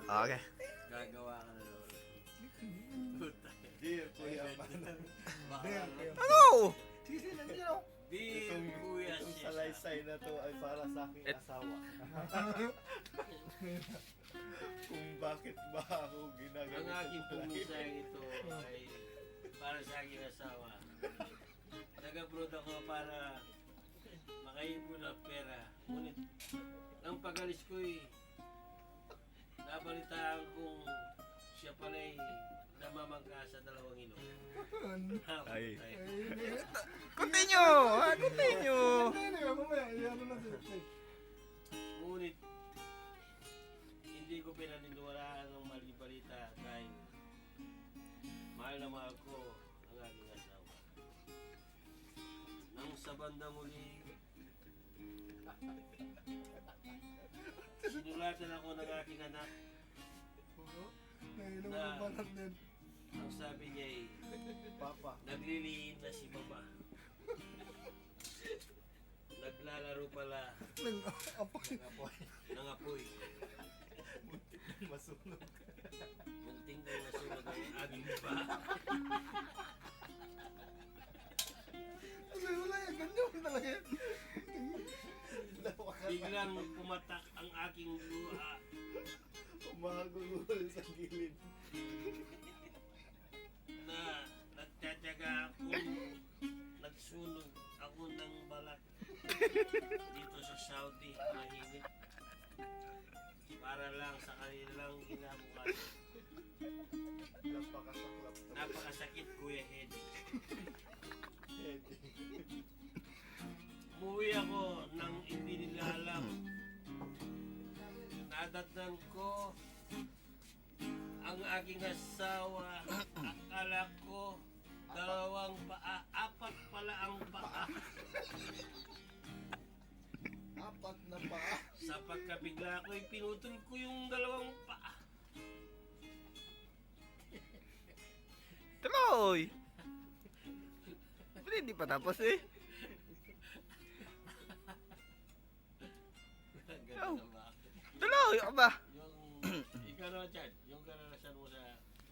Okay. Gagawa ka na naman. Puta. Dear Kuya Manang. Ano? Sisi nandiyan. Di, Itong kuya itong siya. salaysay na to ay para sa aking asawa. Kung bakit ba ako Ang ginaganito aking palagi. pumisang ito ay para sa aking asawa. Nag-abroad ako para makaipon ng pera. Ngunit, ang pag-alis ko'y nabalitaan kong siya pala'y namamangka sa dalawang inom. Ay. Ay. Continue! Continue! Ngunit, hindi ko pinaniniwalaan ng maling balita dahil mahal na mahal ko ang aking asawa. Nang sa bandang uli, sinulatan ako ng aking anak na ang sabi niya ay Papa. nagliliin na si mama. Naglalaro pala Apoy. ng apoy. Masunog. Munting daw nasunog ang aming iba. Wala yan, ganyan talaga yan. Biglang pumatak ang aking luha. Umagulul sa gilid. Na nagtatyaga akong nagsunog ako ng balat dito sa Saudi, mahigit para lang sa kanilang kinabukasan. Napakasaklap to. Napakasakit, Kuya Hedy. Umuwi ako nang hindi nila alam. Nadatnan ko ang aking asawa. Akala ko dalawang paa, apat pala ang paa. Apat na paa. Sa pagkabigla ko'y pinutol ko yung dalawang paa. Tuloy! Hindi pa tapos eh. Ganun na ba? Tuloy! Ako ba? Yung, ikaw naman, Chad.